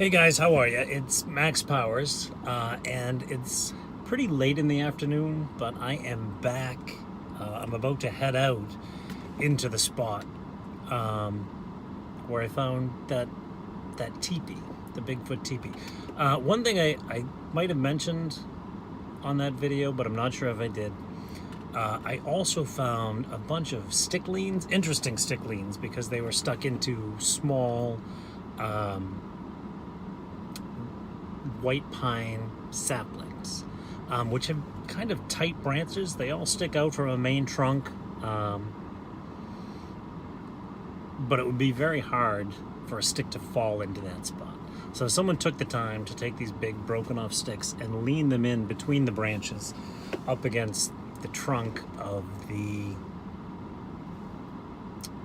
Hey guys, how are you? It's Max Powers, and it's pretty late in the afternoon, but I am back. I'm about to head out into the spot um, where I found that teepee, the Bigfoot teepee. One thing I might have mentioned on that video, but I'm not sure if I did. I also found a bunch of sticklings, interesting sticklings, because they were stuck into small white pine saplings, which have kind of tight branches. They all stick out from a main trunk, but it would be very hard for a stick to fall into that spot. So someone took the time to take these big broken off sticks and lean them in between the branches up against the trunk of the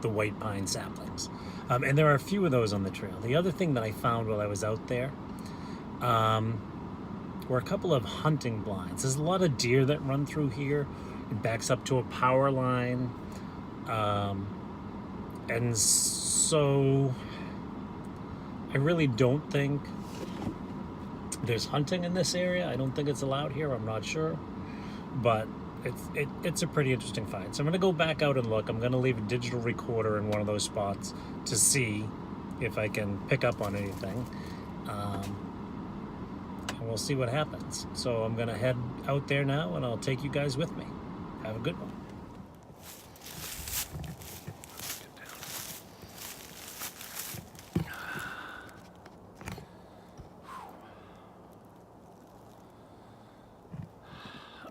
white pine saplings. And there are a few of those on the trail. The other thing that I found while I was out there were a couple of hunting blinds. There's a lot of deer that run through here. It backs up to a power line. And so I really don't think there's hunting in this area. I don't think it's allowed here. I'm not sure. But it's a pretty interesting find. So I'm going to go back out and look. I'm going to leave a digital recorder in one of those spots to see if I can pick up on anything. And we'll see what happens. So I'm going to head out there now, and I'll take you guys with me. Have a good one.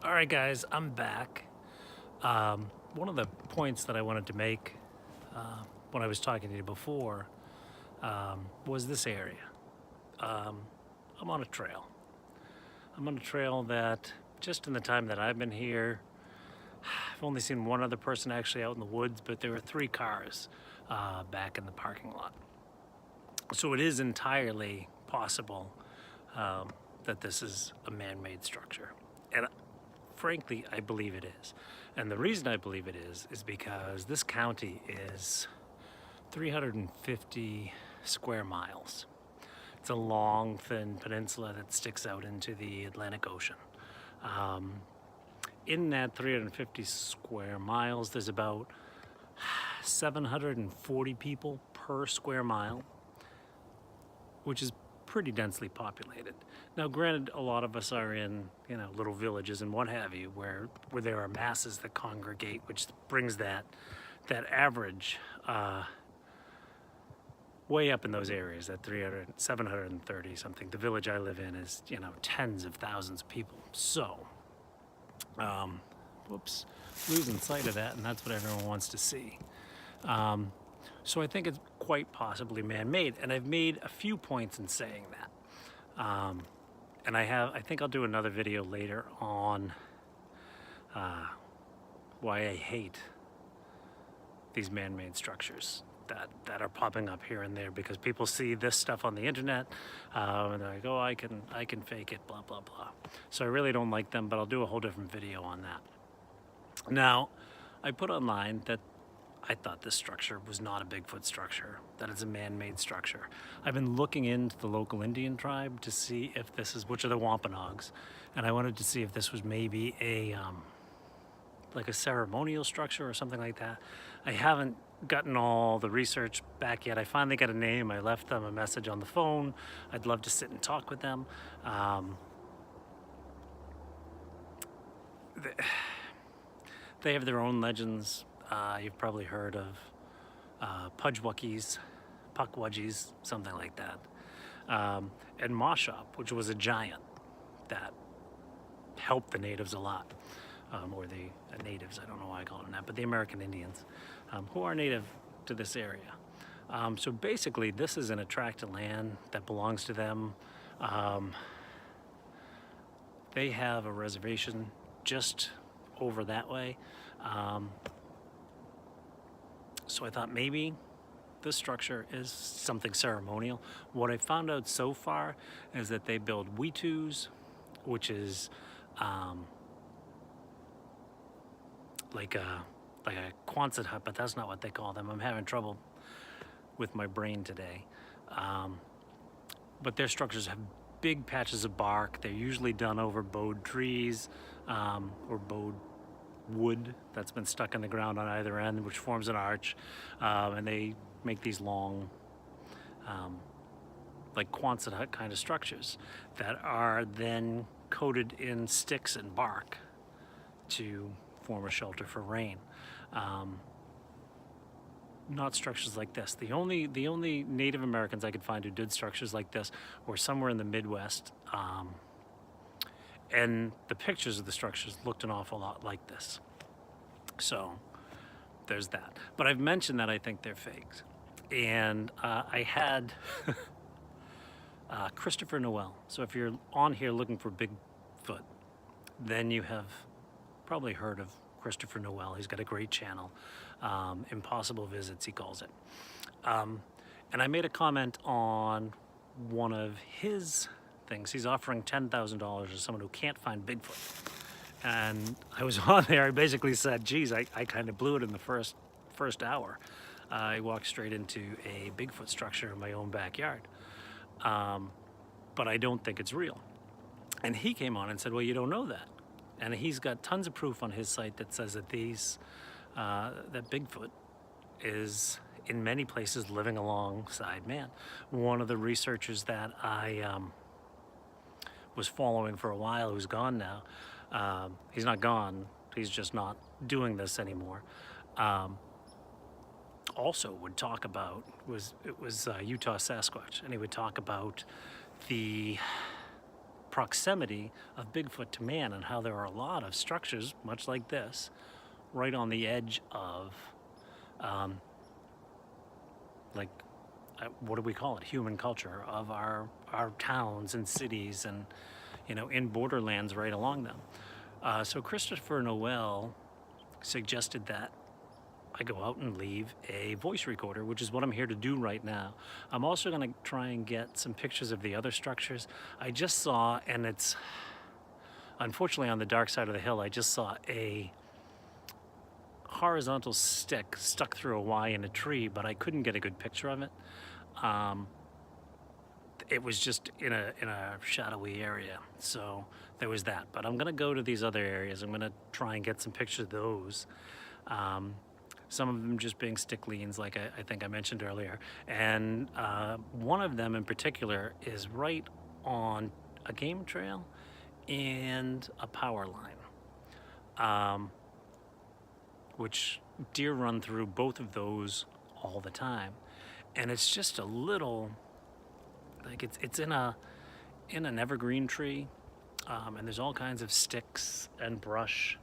All right, guys, I'm back. One of the points that I wanted to make when I was talking to you before was this area. I'm on a trail. I'm on a trail that, just in the time that I've been here, I've only seen one other person actually out in the woods, but there were 3 cars back in the parking lot. So it is entirely possible that this is a man-made structure. And frankly, I believe it is. And the reason I believe it is because this county is 350 square miles. It's a long, thin peninsula that sticks out into the Atlantic Ocean. In that 350 square miles, there's about 740 people per square mile, which is pretty densely populated. Now, granted, a lot of us are in, little villages and what have you, where there are masses that congregate, which brings that average way up in those areas, that 730 something. The village I live in is, tens of thousands of people. So, whoops, losing sight of that, and that's what everyone wants to see. So I think it's quite possibly man-made, and I've made a few points in saying that. And I think I'll do another video later on why I hate these man-made structures that are popping up here and there, because people see this stuff on the internet and they're like, oh, I can fake it, blah, blah, blah. So I really don't like them, but I'll do a whole different video on that. Now, I put online that I thought this structure was not a Bigfoot structure, that it's a man-made structure. I've been looking into the local Indian tribe to see if this is, which are the Wampanoags, and I wanted to see if this was maybe like a ceremonial structure or something like that. I haven't gotten all the research back yet. I finally got a name. I left them a message on the phone. I'd love to sit and talk with them. They have their own legends. You've probably heard of Pudgewuckies, Puckwudgies, something like that. And Moshop, which was a giant that helped the natives a lot. Or the natives, I don't know why I call them that, but the American Indians, who are native to this area. So basically, this is an tract of land that belongs to them. They have a reservation just over that way. So I thought maybe this structure is something ceremonial. What I found out so far is that they build wetus, which is like a Quonset hut, but that's not what they call them. I'm having trouble with my brain today. but their structures have big patches of bark. They're usually done over bowed trees or bowed wood that's been stuck in the ground on either end, which forms an arch, and they make these long like Quonset hut kind of structures that are then coated in sticks and bark to form a shelter for rain. Not structures like this. The only Native Americans I could find who did structures like this were somewhere in the Midwest, and the pictures of the structures looked an awful lot like this. So there's that. But I've mentioned that I think they're fakes, and I had Christopher Noel. So if you're on here looking for Bigfoot, then you have probably heard of Christopher Noel. He's got a great channel, Impossible Visits, he calls it. And I made a comment on one of his things. He's offering $10,000 to someone who can't find Bigfoot. And I was on there, I basically said, geez, I kind of blew it in the first hour. I walked straight into a Bigfoot structure in my own backyard. But I don't think it's real. And he came on and said, well, you don't know that. And he's got tons of proof on his site that says that that Bigfoot is in many places living alongside man. One of the researchers that I was following for a while, who's gone now, he's not gone, he's just not doing this anymore, also would talk about, it was Utah Sasquatch, and he would talk about the proximity of Bigfoot to man and how there are a lot of structures, much like this, right on the edge of, what do we call it? Human culture of our towns and cities and, in borderlands right along them. So Christopher Noel suggested that I go out and leave a voice recorder, which is what I'm here to do right now. I'm also going to try and get some pictures of the other structures. I just saw, and it's unfortunately on the dark side of the hill, I just saw a horizontal stick stuck through a Y in a tree, but I couldn't get a good picture of it. It was just in a shadowy area, so there was that. But I'm going to go to these other areas. I'm going to try and get some pictures of those. Some of them just being stick leans, like I think I mentioned earlier. And one of them in particular is right on a game trail and a power line, which deer run through both of those all the time. And it's just a little, like it's in an evergreen tree, and there's all kinds of sticks and brush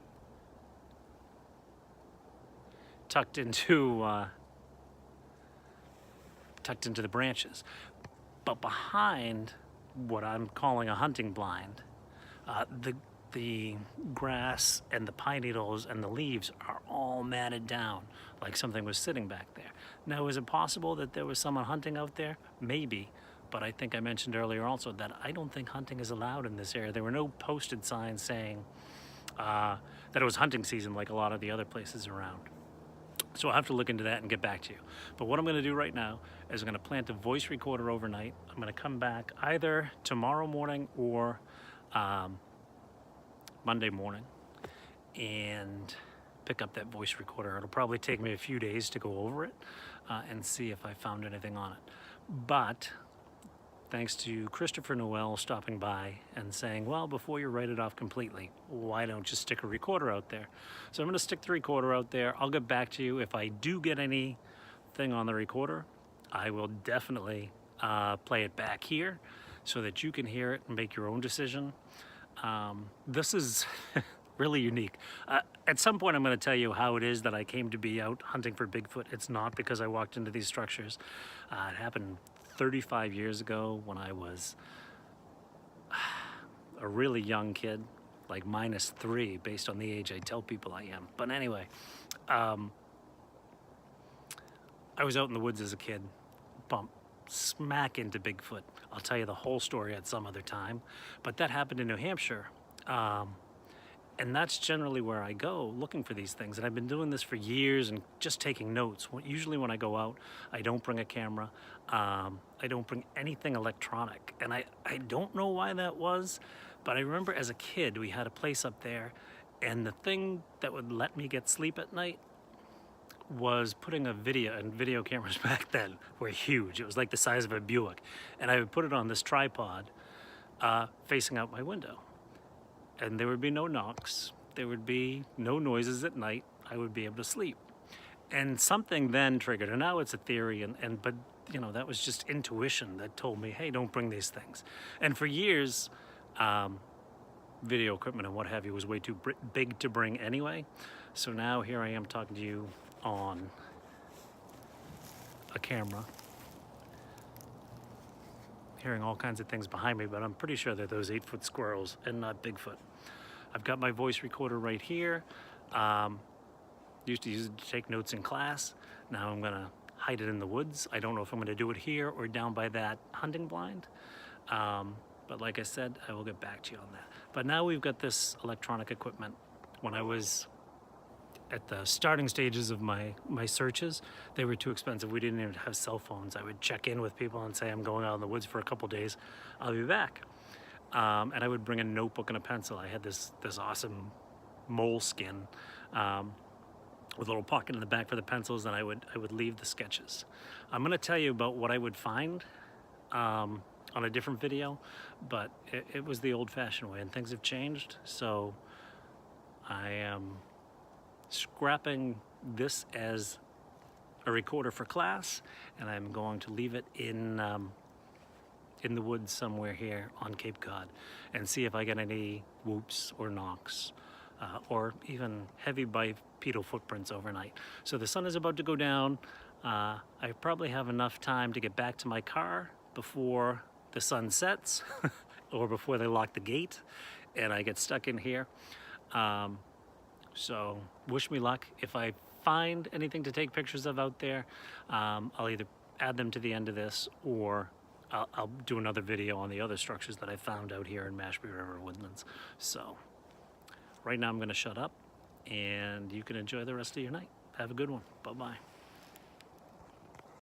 tucked into the branches. But behind what I'm calling a hunting blind, the grass and the pine needles and the leaves are all matted down like something was sitting back there. Now, is it possible that there was someone hunting out there? Maybe, but I think I mentioned earlier also that I don't think hunting is allowed in this area. There were no posted signs saying that it was hunting season like a lot of the other places around. So I'll have to look into that and get back to you. But what I'm going to do right now is I'm going to plant a voice recorder overnight. I'm going to come back either tomorrow morning or Monday morning and pick up that voice recorder. It'll probably take me a few days to go over it and see if I found anything on it. But thanks to Christopher Noel stopping by and saying, well, before you write it off completely, why don't you stick a recorder out there? So I'm going to stick the recorder out there. I'll get back to you. If I do get anything on the recorder, I will definitely play it back here so that you can hear it and make your own decision. This is really unique. At some point, I'm going to tell you how it is that I came to be out hunting for Bigfoot. It's not because I walked into these structures. It happened 35 years ago when I was a really young kid, like -3 based on the age I tell people I am. But anyway, I was out in the woods as a kid, bumped smack into Bigfoot. I'll tell you the whole story at some other time, but that happened in New Hampshire. And that's generally where I go looking for these things. And I've been doing this for years and just taking notes. Usually when I go out, I don't bring a camera. I don't bring anything electronic. And I don't know why that was, but I remember as a kid, we had a place up there, and the thing that would let me get sleep at night was putting a video, and video cameras back then were huge. It was like the size of a Buick. And I would put it on this tripod facing out my window. And there would be no knocks. There would be no noises at night. I would be able to sleep. And something then triggered, and now it's a theory, but you know, that was just intuition that told me, hey, don't bring these things. And for years, video equipment and what have you was way too big to bring anyway. So now here I am talking to you on a camera, hearing all kinds of things behind me, but I'm pretty sure they're those 8-foot squirrels and not Bigfoot. I've got my voice recorder right here. Used to use it to take notes in class. Now I'm gonna hide it in the woods. I don't know if I'm gonna do it here or down by that hunting blind. But like I said, I will get back to you on that. But now we've got this electronic equipment. When I was at the starting stages of my searches, they were too expensive. We didn't even have cell phones. I would check in with people and say, I'm going out in the woods for a couple days. I'll be back. And I would bring a notebook and a pencil. I had this awesome moleskin with a little pocket in the back for the pencils, and I would leave the sketches. I'm gonna tell you about what I would find on a different video, but it was the old-fashioned way, and things have changed. So I am scrapping this as a recorder for class, and I'm going to leave it in the woods somewhere here on Cape Cod and see if I get any whoops or knocks or even heavy bipedal footprints overnight. So the sun is about to go down. I probably have enough time to get back to my car before the sun sets or before they lock the gate and I get stuck in here. So wish me luck. If I find anything to take pictures of out there, I'll either add them to the end of this, or I'll do another video on the other structures that I found out here in Mashpee River Woodlands. So right now I'm gonna shut up and you can enjoy the rest of your night. Have a good one. Bye-bye.